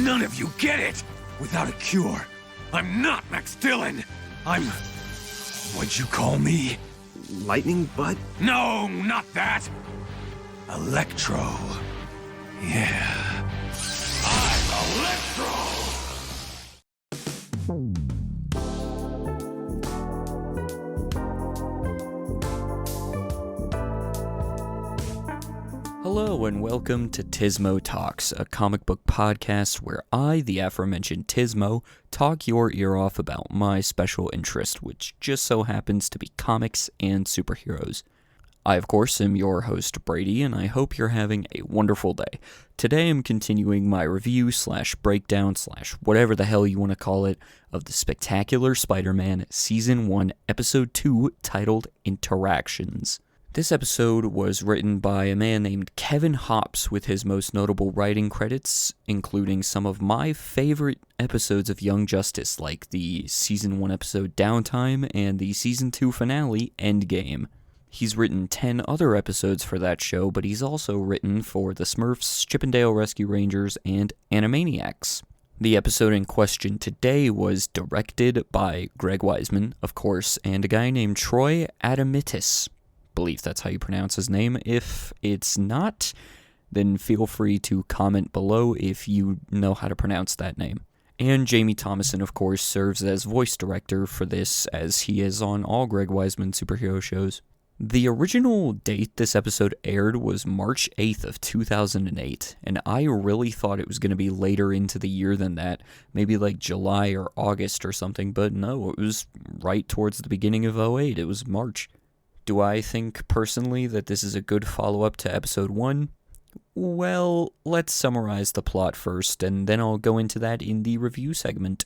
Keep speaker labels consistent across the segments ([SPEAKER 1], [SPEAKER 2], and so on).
[SPEAKER 1] None of you get it! Without a cure, I'm not Max Dillon! I'm... What'd you call me?
[SPEAKER 2] Lightning Butt?
[SPEAKER 1] No, not that! Electro. Yeah. I'm Electro!
[SPEAKER 3] Hello and welcome to Tismo Talks, a comic book podcast where I, the aforementioned Tismo, talk your ear off about my special interest, which just so happens to be comics and superheroes. I, of course, am your host, Brady, and I hope you're having a wonderful day. Today I'm continuing my review / breakdown / whatever the hell you want to call it of the Spectacular Spider-Man Season 1, Episode 2, titled Interactions. This episode was written by a man named Kevin Hops, with his most notable writing credits including some of my favorite episodes of Young Justice, like the Season 1 episode Downtime and the Season 2 finale Endgame. He's written 10 other episodes for that show, but he's also written for The Smurfs, Chippendale Rescue Rangers, and Animaniacs. The episode in question today was directed by Greg Weisman, of course, and a guy named Troy Adamitis. Believe that's how you pronounce his name. If it's not, then feel free to comment below if you know how to pronounce that name. And Jamie Thomason, of course, serves as voice director for this, as he is on all Greg Weisman superhero shows. The original date this episode aired was March 8th of 2008, and I really thought it was going to be later into the year than that, maybe like July or August or something, but no, it was right towards the beginning of 08, it was March. Do I think personally that this is a good follow-up to episode 1? Well, let's summarize the plot first, and then I'll go into that in the review segment.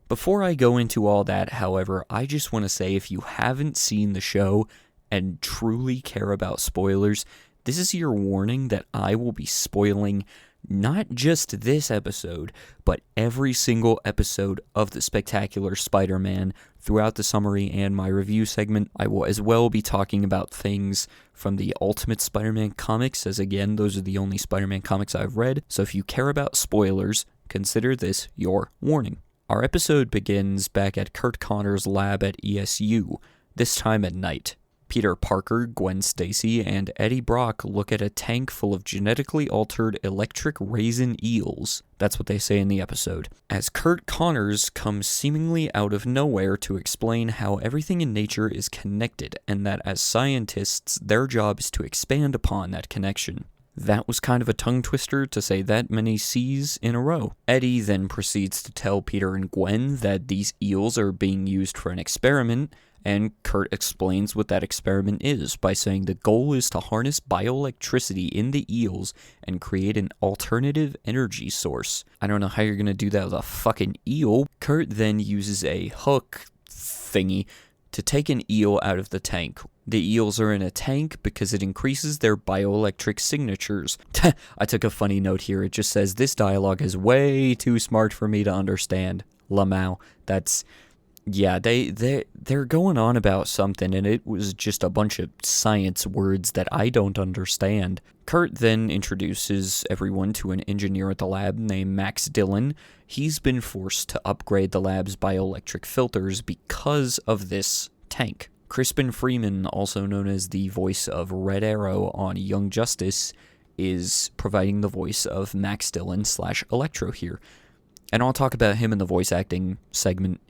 [SPEAKER 3] Before I go into all that, however, I just want to say if you haven't seen the show and truly care about spoilers, this is your warning that I will be spoiling not just this episode, but every single episode of the Spectacular Spider-Man throughout the summary and my review segment. I will as well be talking about things from the Ultimate Spider-Man comics, as again, those are the only Spider-Man comics I've read, so if you care about spoilers, consider this your warning. Our episode begins back at Curt Connor's lab at ESU, this time at night. Peter Parker, Gwen Stacy, and Eddie Brock look at a tank full of genetically altered electric raisin eels. That's what they say in the episode. As Curt Connors comes seemingly out of nowhere to explain how everything in nature is connected, and that as scientists, their job is to expand upon that connection. That was kind of a tongue twister to say that many C's in a row. Eddie then proceeds to tell Peter and Gwen that these eels are being used for an experiment, and Curt explains what that experiment is by saying the goal is to harness bioelectricity in the eels and create an alternative energy source. I don't know how you're going to do that with a fucking eel. Curt then uses a hook thingy to take an eel out of the tank. The eels are in a tank because it increases their bioelectric signatures. I took a funny note here. It just says, this dialogue is way too smart for me to understand. Lamau. That's... Yeah, they're going on about something, and it was just a bunch of science words that I don't understand. Curt then introduces everyone to an engineer at the lab named Max Dillon. He's been forced to upgrade the lab's bioelectric filters because of this tank. Crispin Freeman, also known as the voice of Red Arrow on Young Justice, is providing the voice of Max Dillon / Electro here. And I'll talk about him in the voice acting segment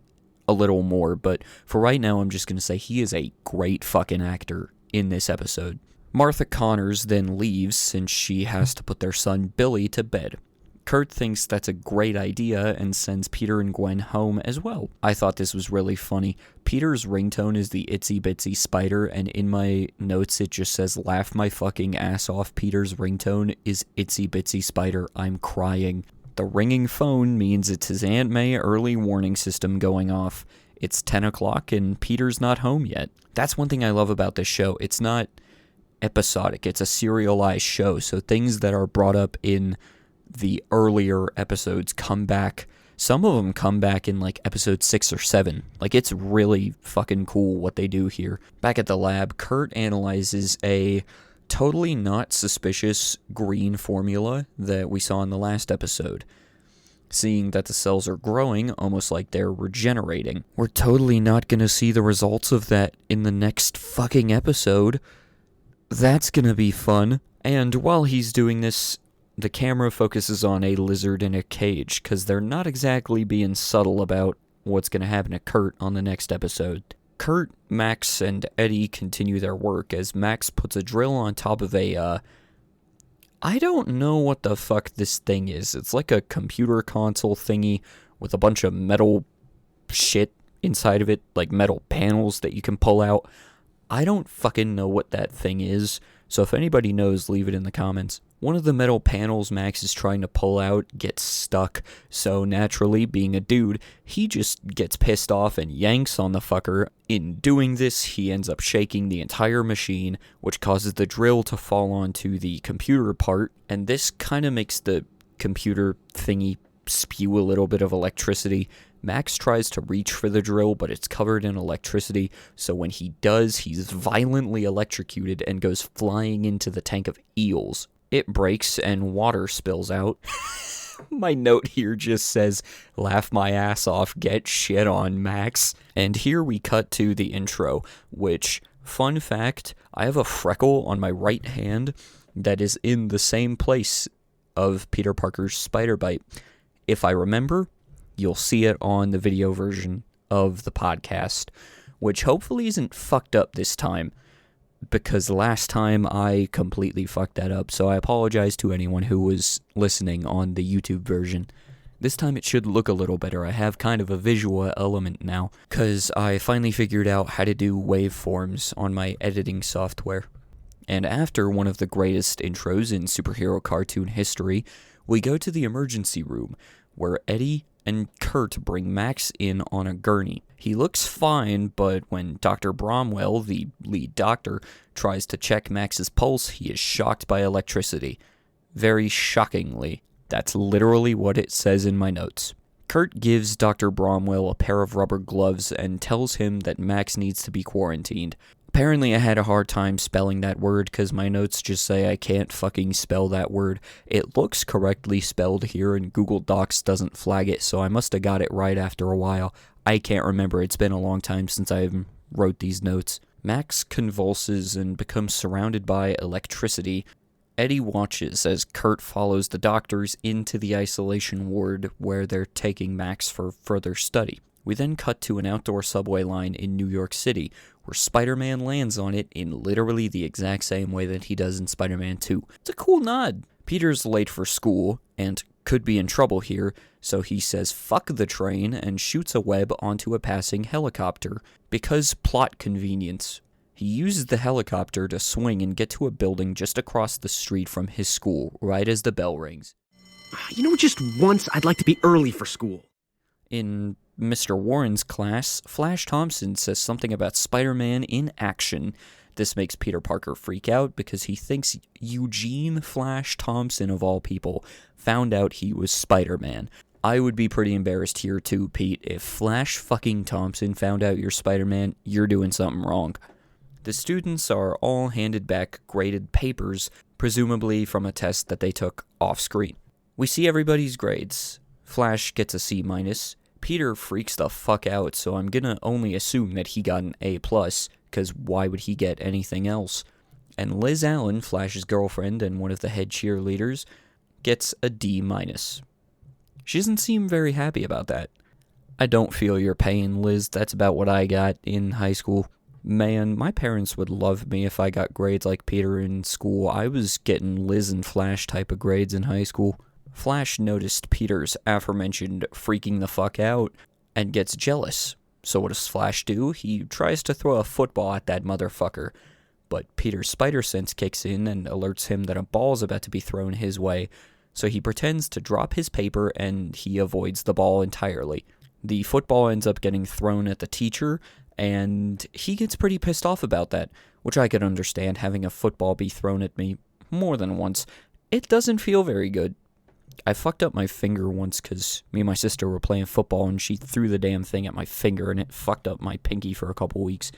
[SPEAKER 3] a little more, but for right now I'm just going to say he is a great fucking actor in this episode. Martha Connors then leaves since she has to put their son Billy to bed. Curt thinks that's a great idea and sends Peter and Gwen home as well. I thought this was really funny. Peter's ringtone is the Itsy Bitsy Spider, and in my notes it just says, laugh my fucking ass off, Peter's ringtone is Itsy Bitsy Spider, I'm crying. The ringing phone means it's his Aunt May early warning system going off. It's 10 o'clock and Peter's not home yet. That's one thing I love about this show. It's not episodic. It's a serialized show, so things that are brought up in the earlier episodes come back. Some of them come back in like episode 6 or 7. Like, it's really fucking cool what they do here. Back at the lab, Curt analyzes a totally not suspicious green formula that we saw in the last episode. seeing that the cells are growing, almost like they're regenerating. We're totally not gonna see the results of that in the next fucking episode. That's gonna be fun. And while he's doing this, the camera focuses on a lizard in a cage, because they're not exactly being subtle about what's gonna happen to Kurt on the next episode. Kurt, Max, and Eddie continue their work as Max puts a drill on top of a, I don't know what the fuck this thing is. It's like a computer console thingy with a bunch of metal shit inside of it, like metal panels that you can pull out. I don't fucking know what that thing is, so if anybody knows, leave it in the comments. One of the metal panels Max is trying to pull out gets stuck, so naturally, being a dude, he just gets pissed off and yanks on the fucker. In doing this, he ends up shaking the entire machine, which causes the drill to fall onto the computer part, and this kind of makes the computer thingy spew a little bit of electricity. Max tries to reach for the drill, but it's covered in electricity, so when he does, he's violently electrocuted and goes flying into the tank of eels. It breaks and water spills out. My note here just says, laugh my ass off, get shit on, Max. And here we cut to the intro, which, fun fact, I have a freckle on my right hand that is in the same place of Peter Parker's spider bite. If I remember, you'll see it on the video version of the podcast, which hopefully isn't fucked up this time, because last time I completely fucked that up, so I apologize to anyone who was listening on the YouTube version. This time it should look a little better. I have kind of a visual element now, because I finally figured out how to do waveforms on my editing software. And after one of the greatest intros in superhero cartoon history, we go to the emergency room, where Eddie and Kurt bring Max in on a gurney. He looks fine, but when Dr. Bromwell, the lead doctor, tries to check Max's pulse, he is shocked by electricity. Very shockingly. That's literally what it says in my notes. Kurt gives Dr. Bromwell a pair of rubber gloves and tells him that Max needs to be quarantined. Apparently I had a hard time spelling that word because my notes just say I can't fucking spell that word. It looks correctly spelled here and Google Docs doesn't flag it, so I must have got it right after a while. I can't remember, it's been a long time since I wrote these notes. Max convulses and becomes surrounded by electricity. Eddie watches as Kurt follows the doctors into the isolation ward where they're taking Max for further study. We then cut to an outdoor subway line in New York City, where Spider-Man lands on it in literally the exact same way that he does in Spider-Man 2. It's a cool nod. Peter's late for school, and could be in trouble here, so he says fuck the train and shoots a web onto a passing helicopter. Because plot convenience. He uses the helicopter to swing and get to a building just across the street from his school, right as the bell rings.
[SPEAKER 2] You know, just once I'd like to be early for school.
[SPEAKER 3] In Mr. Warren's class, Flash Thompson says something about Spider-Man in action. This makes Peter Parker freak out because he thinks Eugene Flash Thompson, of all people, found out he was Spider-Man. I would be pretty embarrassed here too, Pete. If Flash fucking Thompson found out you're Spider-Man, you're doing something wrong. The students are all handed back graded papers, presumably from a test that they took off-screen. We see everybody's grades. Flash gets a C-. Peter freaks the fuck out, so I'm gonna only assume that he got an A+, because why would he get anything else? And Liz Allen, Flash's girlfriend and one of the head cheerleaders, gets a D-. She doesn't seem very happy about that. I don't feel your pain, Liz. That's about what I got in high school. Man, my parents would love me if I got grades like Peter in school. I was getting Liz and Flash type of grades in high school. Flash noticed Peter's aforementioned freaking the fuck out and gets jealous. So what does Flash do? He tries to throw a football at that motherfucker. But Peter's spider sense kicks in and alerts him that a ball's about to be thrown his way. So he pretends to drop his paper and he avoids the ball entirely. The football ends up getting thrown at the teacher, and he gets pretty pissed off about that, which I could understand, having a football be thrown at me more than once. It doesn't feel very good. I fucked up my finger once because me and my sister were playing football and she threw the damn thing at my finger and it fucked up my pinky for a couple weeks.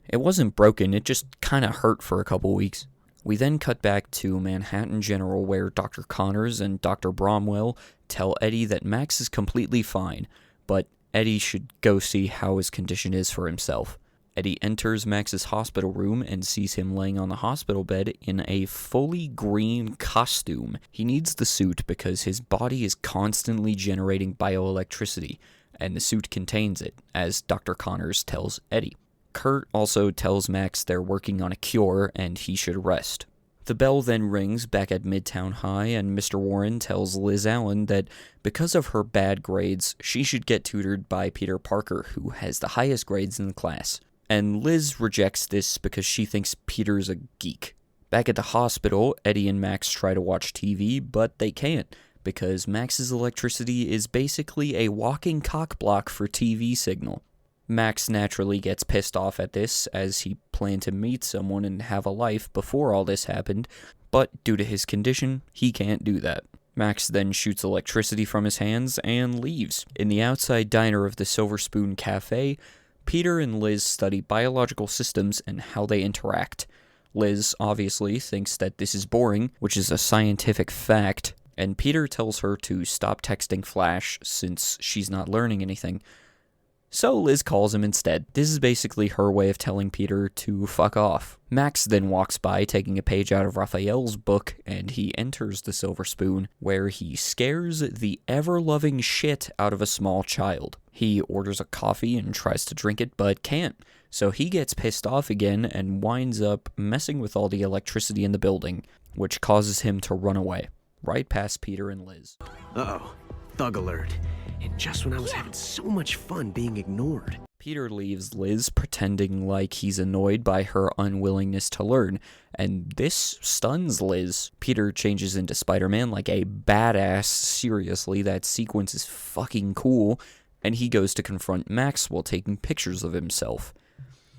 [SPEAKER 3] It wasn't broken, it just kind of hurt for a couple weeks. We then cut back to Manhattan General, where Dr. Connors and Dr. Bromwell tell Eddie that Max is completely fine, but Eddie should go see how his condition is for himself. Eddie enters Max's hospital room and sees him laying on the hospital bed in a fully green costume. He needs the suit because his body is constantly generating bioelectricity, and the suit contains it, as Dr. Connors tells Eddie. Kurt also tells Max they're working on a cure and he should rest. The bell then rings back at Midtown High, and Mr. Warren tells Liz Allen that because of her bad grades, she should get tutored by Peter Parker, who has the highest grades in the class. And Liz rejects this because she thinks Peter's a geek. Back at the hospital, Eddie and Max try to watch TV, but they can't, because Max's electricity is basically a walking cockblock for TV signal. Max naturally gets pissed off at this, as he planned to meet someone and have a life before all this happened, but due to his condition, he can't do that. Max then shoots electricity from his hands and leaves. In the outside diner of the Silver Spoon Cafe, Peter and Liz study biological systems and how they interact. Liz obviously thinks that this is boring, which is a scientific fact, and Peter tells her to stop texting Flash since she's not learning anything. So Liz calls him instead. This is basically her way of telling Peter to fuck off. Max then walks by taking a page out of Raphael's book, and he enters the Silver Spoon, where he scares the ever-loving shit out of a small child. He orders a coffee and tries to drink it, but can't. So he gets pissed off again and winds up messing with all the electricity in the building, which causes him to run away, right past Peter and Liz.
[SPEAKER 2] Uh-oh. Thug alert. And just when I was having so much fun being ignored.
[SPEAKER 3] Peter leaves Liz pretending like he's annoyed by her unwillingness to learn, and this stuns Liz. Peter changes into Spider-Man like a badass. Seriously, that sequence is fucking cool, and he goes to confront Max while taking pictures of himself.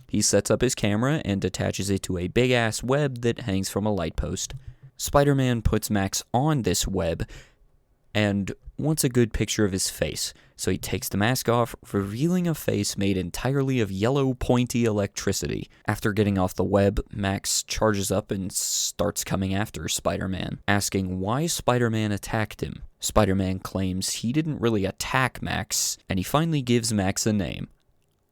[SPEAKER 3] He sets up his camera and attaches it to a big-ass web that hangs from a light post. Spider-Man puts Max on this web and wants a good picture of his face, so he takes the mask off, revealing a face made entirely of yellow, pointy electricity. After getting off the web, Max charges up and starts coming after Spider-Man, asking why Spider-Man attacked him. Spider-Man claims he didn't really attack Max, and he finally gives Max a name: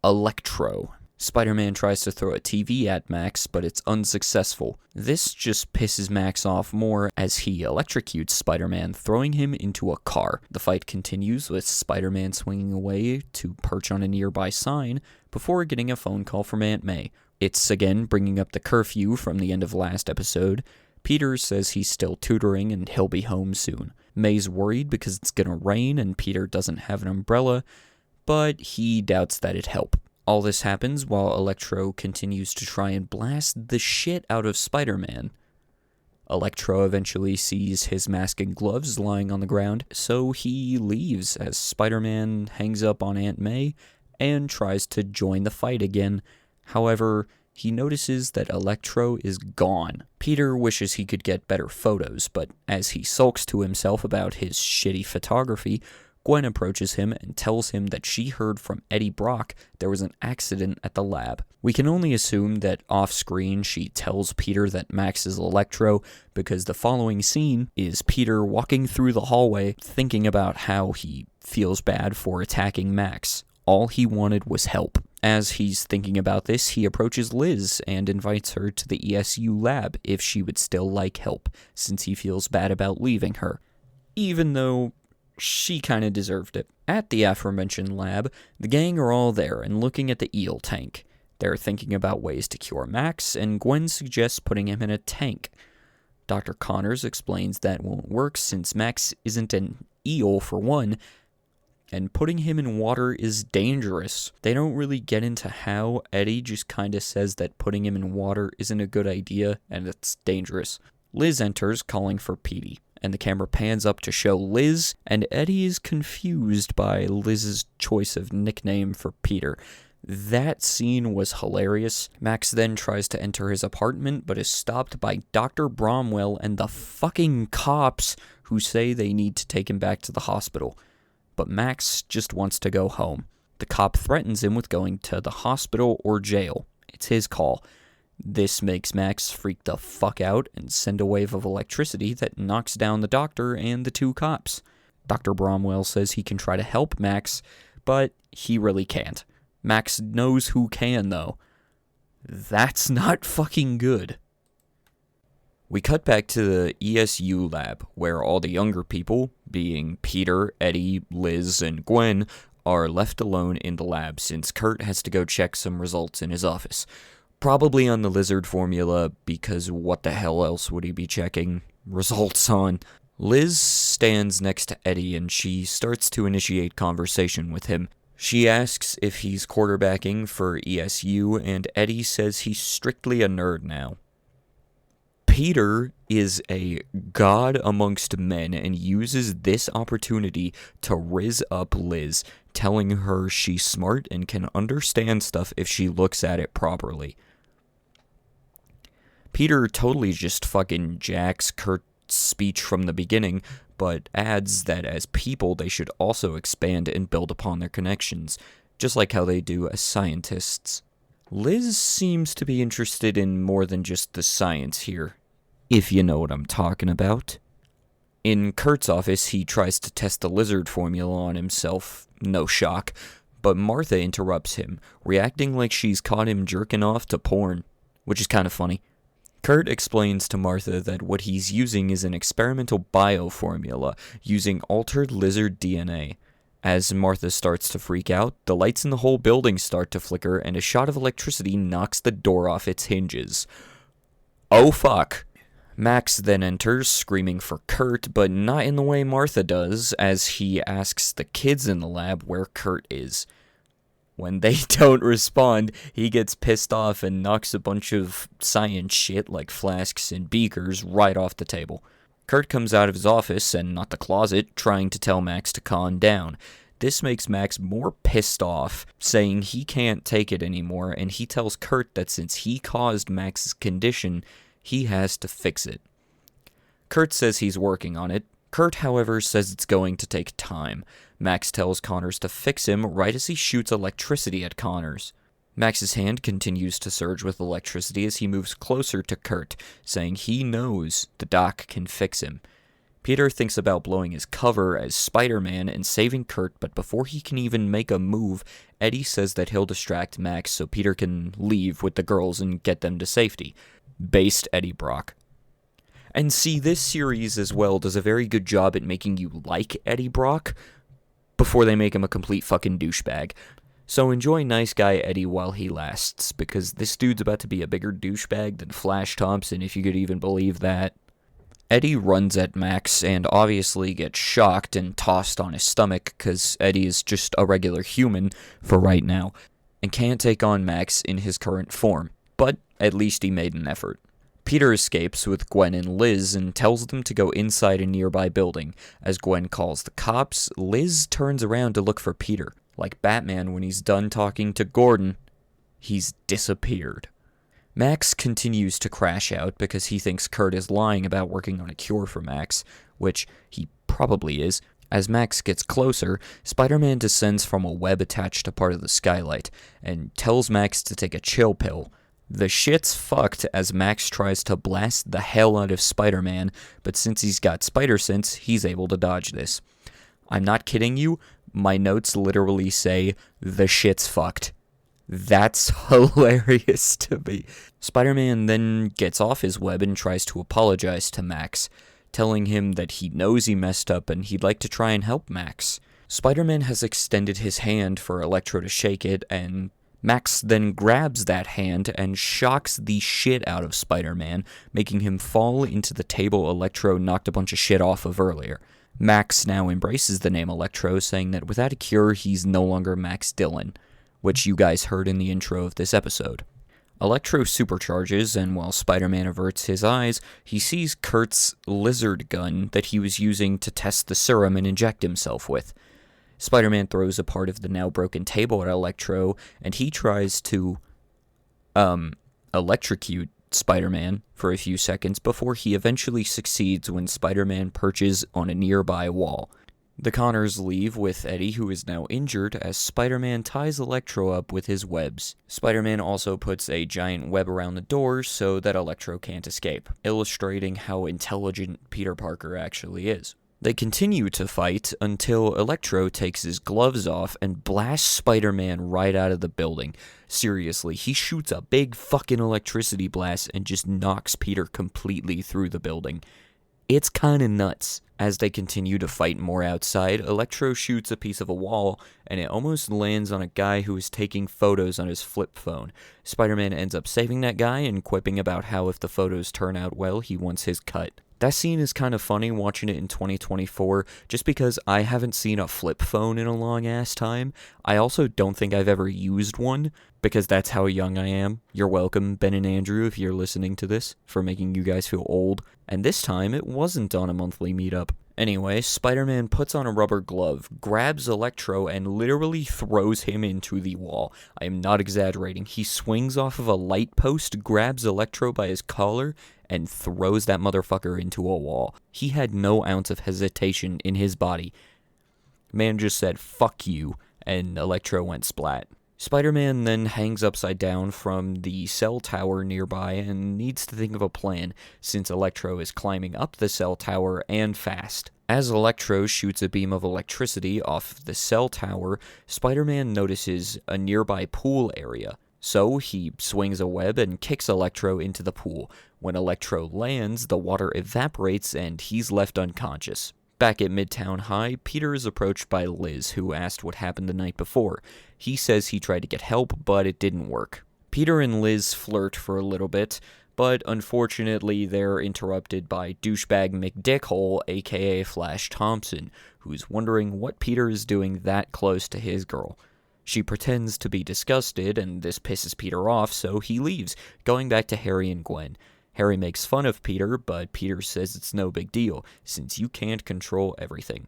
[SPEAKER 3] Electro. Spider-Man tries to throw a TV at Max, but it's unsuccessful. This just pisses Max off more as he electrocutes Spider-Man, throwing him into a car. The fight continues with Spider-Man swinging away to perch on a nearby sign before getting a phone call from Aunt May. It's again bringing up the curfew from the end of last episode. Peter says he's still tutoring and he'll be home soon. May's worried because it's gonna rain and Peter doesn't have an umbrella, but he doubts that it'd help. All this happens while Electro continues to try and blast the shit out of Spider-Man. Electro eventually sees his mask and gloves lying on the ground, so he leaves as Spider-Man hangs up on Aunt May and tries to join the fight again. However, he notices that Electro is gone. Peter wishes he could get better photos, but as he sulks to himself about his shitty photography, Gwen approaches him and tells him that she heard from Eddie Brock there was an accident at the lab. We can only assume that off-screen she tells Peter that Max is Electro, because the following scene is Peter walking through the hallway thinking about how he feels bad for attacking Max. All he wanted was help. As he's thinking about this, he approaches Liz and invites her to the ESU lab if she would still like help, since he feels bad about leaving her, even though she kinda deserved it. At the aforementioned lab, the gang are all there and looking at the eel tank. They're thinking about ways to cure Max, and Gwen suggests putting him in a tank. Dr. Connors explains that won't work since Max isn't an eel for one, and putting him in water is dangerous. They don't really get into how. Eddie just kinda says that putting him in water isn't a good idea and it's dangerous. Liz enters calling for Petey, and the camera pans up to show Liz, and Eddie is confused by Liz's choice of nickname for Peter. That scene was hilarious. Max then tries to enter his apartment, but is stopped by Dr. Bromwell and the fucking cops, who say they need to take him back to the hospital. But Max just wants to go home. The cop threatens him with going to the hospital or jail. It's his call. This makes Max freak the fuck out and send a wave of electricity that knocks down the doctor and the 2 cops. Dr. Bromwell says he can try to help Max, but he really can't. Max knows who can, though. That's not fucking good. We cut back to the ESU lab, where all the younger people, being Peter, Eddie, Liz, and Gwen, are left alone in the lab since Kurt has to go check some results in his office. Probably on the lizard formula, because what the hell else would he be checking results on? Liz stands next to Eddie and she starts to initiate conversation with him. She asks if he's quarterbacking for ESU, and Eddie says he's strictly a nerd now. Peter is a god amongst men and uses this opportunity to rizz up Liz, telling her she's smart and can understand stuff if she looks at it properly. Peter totally just fucking jacks Kurt's speech from the beginning, but adds that as people they should also expand and build upon their connections, just like how they do as scientists. Liz seems to be interested in more than just the science here, if you know what I'm talking about. In Kurt's office, he tries to test the lizard formula on himself, no shock, but Martha interrupts him, reacting like she's caught him jerking off to porn, which is kind of funny. Kurt explains to Martha that what he's using is an experimental bioformula using altered lizard DNA. As Martha starts to freak out, the lights in the whole building start to flicker and a shot of electricity knocks the door off its hinges. Oh fuck. Max then enters, screaming for Kurt, but not in the way Martha does, as he asks the kids in the lab where Kurt is. When they don't respond, he gets pissed off and knocks a bunch of science shit like flasks and beakers right off the table. Kurt comes out of his office, and not the closet, trying to tell Max to calm down. This makes Max more pissed off, saying he can't take it anymore, and he tells Kurt that since he caused Max's condition, he has to fix it. Kurt says he's working on it. Kurt, however, says it's going to take time. Max tells Connors to fix him right as he shoots electricity at Connors. Max's hand continues to surge with electricity as he moves closer to Kurt, saying he knows the doc can fix him. Peter thinks about blowing his cover as Spider-Man and saving Kurt, but before he can even make a move, Eddie says that he'll distract Max so Peter can leave with the girls and get them to safety. Based Eddie Brock. And see, this series as well does a very good job at making you like Eddie Brock before they make him a complete fucking douchebag. So enjoy Nice Guy Eddie while he lasts, because this dude's about to be a bigger douchebag than Flash Thompson, if you could even believe that. Eddie runs at Max and obviously gets shocked and tossed on his stomach, because Eddie is just a regular human for right now, and can't take on Max in his current form. But at least he made an effort. Peter escapes with Gwen and Liz and tells them to go inside a nearby building. As Gwen calls the cops, Liz turns around to look for Peter. Like Batman when he's done talking to Gordon, he's disappeared. Max continues to crash out because he thinks Kurt is lying about working on a cure for Max, which he probably is. As Max gets closer, Spider-Man descends from a web attached to part of the skylight and tells Max to take a chill pill. The shit's fucked as Max tries to blast the hell out of Spider-Man, but since he's got spider sense, he's able to dodge this. I'm not kidding you, my notes literally say, the shit's fucked. That's hilarious to me. Spider-Man then gets off his web and tries to apologize to Max, telling him that he knows he messed up and he'd like to try and help Max. Spider-Man has extended his hand for Electro to shake it, and Max then grabs that hand and shocks the shit out of Spider-Man, making him fall into the table Electro knocked a bunch of shit off of earlier. Max now embraces the name Electro, saying that without a cure, he's no longer Max Dillon, which you guys heard in the intro of this episode. Electro supercharges, and while Spider-Man averts his eyes, he sees Kurt's lizard gun that he was using to test the serum and inject himself with. Spider-Man throws a part of the now broken table at Electro, and he tries to, electrocute Spider-Man for a few seconds before he eventually succeeds when Spider-Man perches on a nearby wall. The Connors leave with Eddie, who is now injured, as Spider-Man ties Electro up with his webs. Spider-Man also puts a giant web around the door so that Electro can't escape, illustrating how intelligent Peter Parker actually is. They continue to fight until Electro takes his gloves off and blasts Spider-Man right out of the building. Seriously, he shoots a big fucking electricity blast and just knocks Peter completely through the building. It's kinda nuts. As they continue to fight more outside, Electro shoots a piece of a wall, and it almost lands on a guy who is taking photos on his flip phone. Spider-Man ends up saving that guy and quipping about how if the photos turn out well, he wants his cut. That scene is kind of funny watching it in 2024, just because I haven't seen a flip phone in a long-ass time. I also don't think I've ever used one, because that's how young I am. You're welcome, Ben and Andrew, if you're listening to this, for making you guys feel old. And this time, it wasn't on a monthly meetup. Anyway, Spider-Man puts on a rubber glove, grabs Electro, and literally throws him into the wall. I am not exaggerating. He swings off of a light post, grabs Electro by his collar, and throws that motherfucker into a wall. He had no ounce of hesitation in his body. Man just said, "Fuck you," and Electro went splat. Spider-Man then hangs upside down from the cell tower nearby and needs to think of a plan, since Electro is climbing up the cell tower and fast. As Electro shoots a beam of electricity off the cell tower, Spider-Man notices a nearby pool area. So he swings a web and kicks Electro into the pool. When Electro lands, the water evaporates and he's left unconscious. Back at Midtown High, Peter is approached by Liz, who asked what happened the night before. He says he tried to get help, but it didn't work. Peter and Liz flirt for a little bit, but unfortunately they're interrupted by douchebag McDickhole, aka Flash Thompson, who's wondering what Peter is doing that close to his girl. She pretends to be disgusted, and this pisses Peter off, so he leaves, going back to Harry and Gwen. Harry makes fun of Peter, but Peter says it's no big deal, since you can't control everything.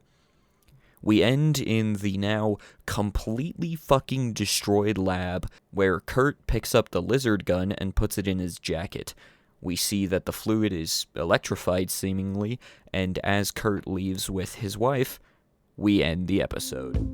[SPEAKER 3] We end in the now completely fucking destroyed lab, where Kurt picks up the lizard gun and puts it in his jacket. We see that the fluid is electrified, seemingly, and as Kurt leaves with his wife, we end the episode.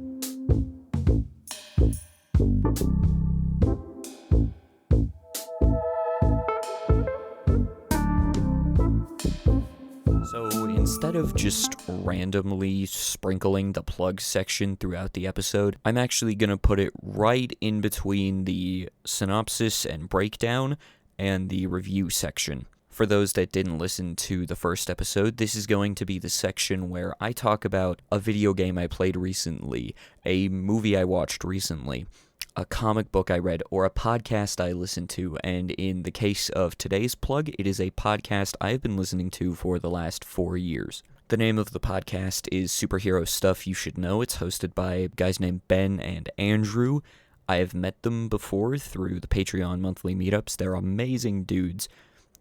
[SPEAKER 3] So instead of just randomly sprinkling the plug section throughout the episode, I'm actually going to put it right in between the synopsis and breakdown and the review section. For those that didn't listen to the first episode, this is going to be the section where I talk about a video game I played recently, a movie I watched recently, a comic book I read, or a podcast I listened to, and in the case of today's plug, it is a podcast I've been listening to for the last 4 years. The name of the podcast is Superhero Stuff You Should Know. It's hosted by guys named Ben and Andrew. I have met them before through the Patreon monthly meetups. They're amazing dudes.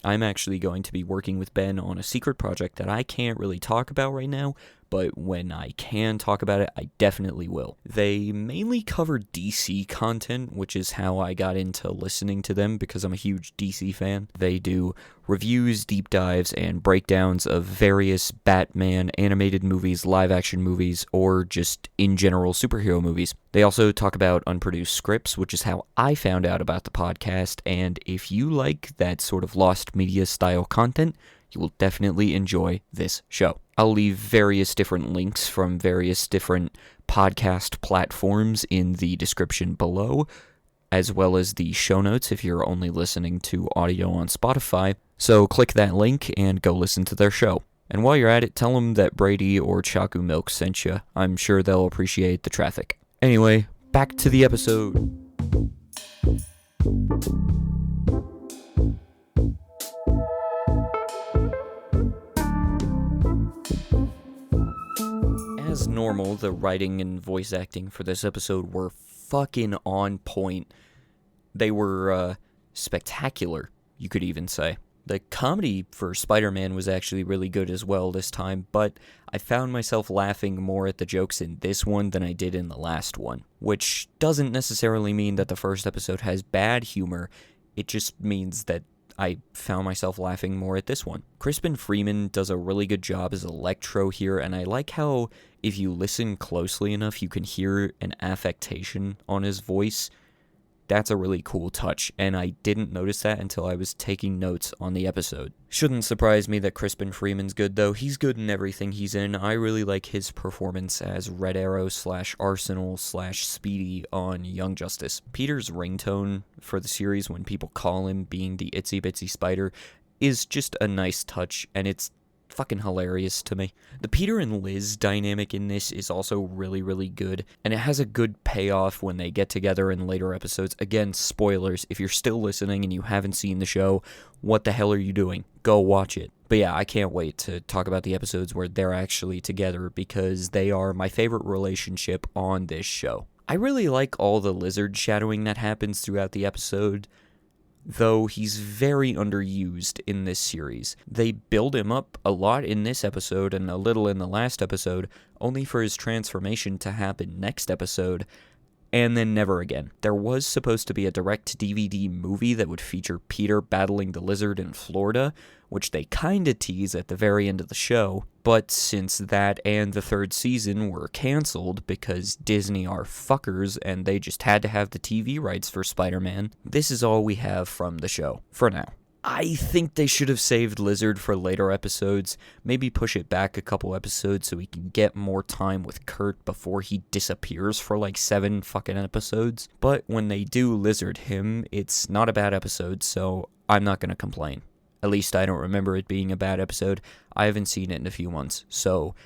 [SPEAKER 3] I'm actually going to be working with Ben on a secret project that I can't really talk about right now, but when I can talk about it, I definitely will. They mainly cover DC content, which is how I got into listening to them because I'm a huge DC fan. They do reviews, deep dives, and breakdowns of various Batman animated movies, live-action movies, or just in general superhero movies. They also talk about unproduced scripts, which is how I found out about the podcast, and if you like that sort of lost media style content, you will definitely enjoy this show. I'll leave various different links from various different podcast platforms in the description below, as well as the show notes if you're only listening to audio on Spotify. So click that link and go listen to their show. And while you're at it, tell them that Brady or Chaku Milk sent you. I'm sure they'll appreciate the traffic. Anyway, back to the episode. As normal, the writing and voice acting for this episode were fucking on point. They were, spectacular, you could even say. The comedy for Spider-Man was actually really good as well this time, but I found myself laughing more at the jokes in this one than I did in the last one, which doesn't necessarily mean that the first episode has bad humor. It just means that I found myself laughing more at this one. Crispin Freeman does a really good job as Electro here, and I like how if you listen closely enough, you can hear an affectation on his voice. That's a really cool touch, and I didn't notice that until I was taking notes on the episode. Shouldn't surprise me that Crispin Freeman's good, though. He's good in everything he's in. I really like his performance as Red Arrow / Arsenal / Speedy on Young Justice. Peter's ringtone for the series when people call him being the Itsy Bitsy Spider is just a nice touch, and it's fucking hilarious to me. The Peter and Liz dynamic in this is also really, really good, and it has a good payoff when they get together in later episodes. Again, spoilers, if you're still listening and you haven't seen the show, what the hell are you doing? Go watch it. But yeah, I can't wait to talk about the episodes where they're actually together, because they are my favorite relationship on this show. I really like all the lizard shadowing that happens throughout the episode, though he's very underused in this series. They build him up a lot in this episode and a little in the last episode, only for his transformation to happen next episode, and then never again. There was supposed to be a direct-to-DVD movie that would feature Peter battling the lizard in Florida, which they kinda tease at the very end of the show, but since that and the third season were cancelled because Disney are fuckers and they just had to have the TV rights for Spider-Man, this is all we have from the show, for now. I think they should have saved Lizard for later episodes, maybe push it back a couple episodes so we can get more time with Kurt before he disappears for like 7 fucking episodes. But when they do Lizard him, it's not a bad episode, so I'm not gonna complain. At least I don't remember it being a bad episode. I haven't seen it in a few months, so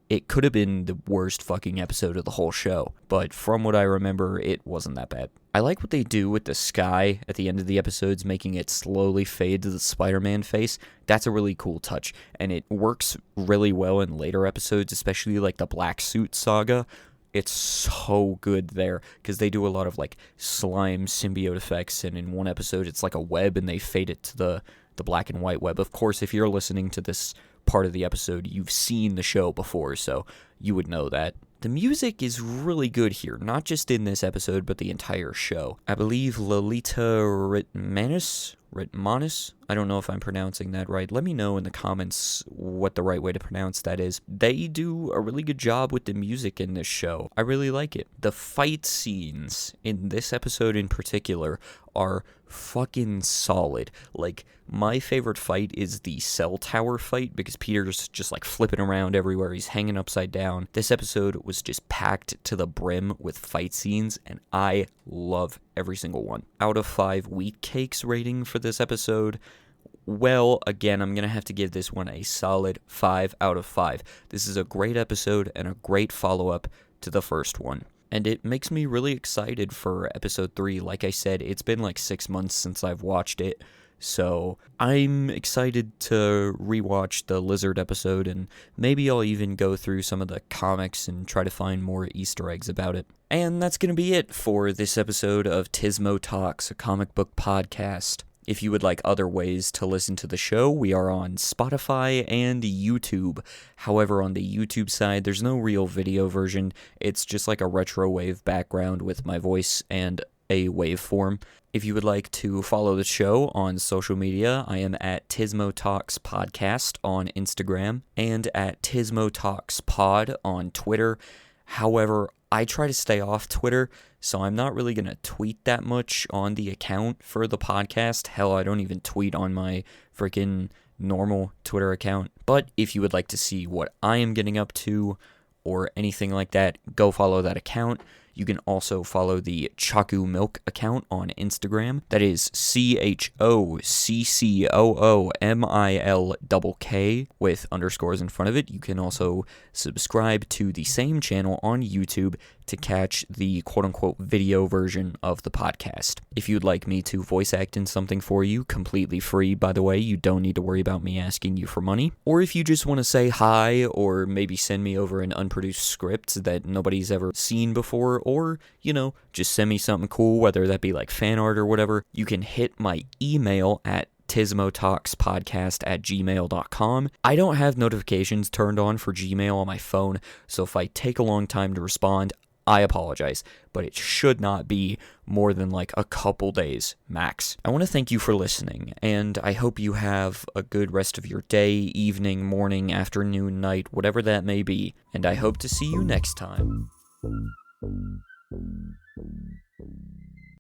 [SPEAKER 3] it could have been the worst fucking episode of the whole show, but from what I remember, it wasn't that bad. I like what they do with the sky at the end of the episodes, making it slowly fade to the Spider-Man face. That's a really cool touch, and it works really well in later episodes, especially like the Black Suit Saga. It's so good there, because they do a lot of like slime symbiote effects, and in one episode it's like a web and they fade it to the black and white web. Of course, if you're listening to this part of the episode, you've seen the show before, so you would know that. The music is really good here, not just in this episode, but the entire show. I believe Lolita Ritmanis, I don't know if I'm pronouncing that right. Let me know in the comments what the right way to pronounce that is. They do a really good job with the music in this show. I really like it. The fight scenes in this episode in particular are fucking solid. Like, my favorite fight is the cell tower fight, because Peter's just like flipping around everywhere. He's hanging upside down. This episode was just packed to the brim with fight scenes, and I love every single one. Out of 5 wheat cakes rating for this episode, well, again, I'm going to have to give this one a solid 5 out of 5. This is a great episode and a great follow-up to the first one. And it makes me really excited for episode 3. Like I said, it's been like 6 months since I've watched it, so I'm excited to rewatch the Lizard episode, and maybe I'll even go through some of the comics and try to find more Easter eggs about it. And that's going to be it for this episode of Tismo Talks, a comic book podcast. If you would like other ways to listen to the show, we are on Spotify and YouTube. However, on the YouTube side, there's no real video version. It's just like a retro wave background with my voice and a waveform. If you would like to follow the show on social media, I am at Tismo Talks Podcast on Instagram and at Tismo Talks Pod on Twitter. However, I try to stay off Twitter, so I'm not really going to tweet that much on the account for the podcast. Hell, I don't even tweet on my freaking normal Twitter account. But if you would like to see what I am getting up to or anything like that, go follow that account. You can also follow the Chaku Milk account on Instagram. That is CHOCCOOMILKK with underscores in front of it. You can also subscribe to the same channel on YouTube to catch the quote-unquote video version of the podcast. If you'd like me to voice act in something for you, completely free, by the way, you don't need to worry about me asking you for money. Or if you just want to say hi, or maybe send me over an unproduced script that nobody's ever seen before, or, you know, just send me something cool, whether that be like fan art or whatever, you can hit my email at tismotalkspodcast@gmail.com. I don't have notifications turned on for Gmail on my phone, so if I take a long time to respond, I apologize, but it should not be more than like a couple days max. I want to thank you for listening, and I hope you have a good rest of your day, evening, morning, afternoon, night, whatever that may be, and I hope to see you next time.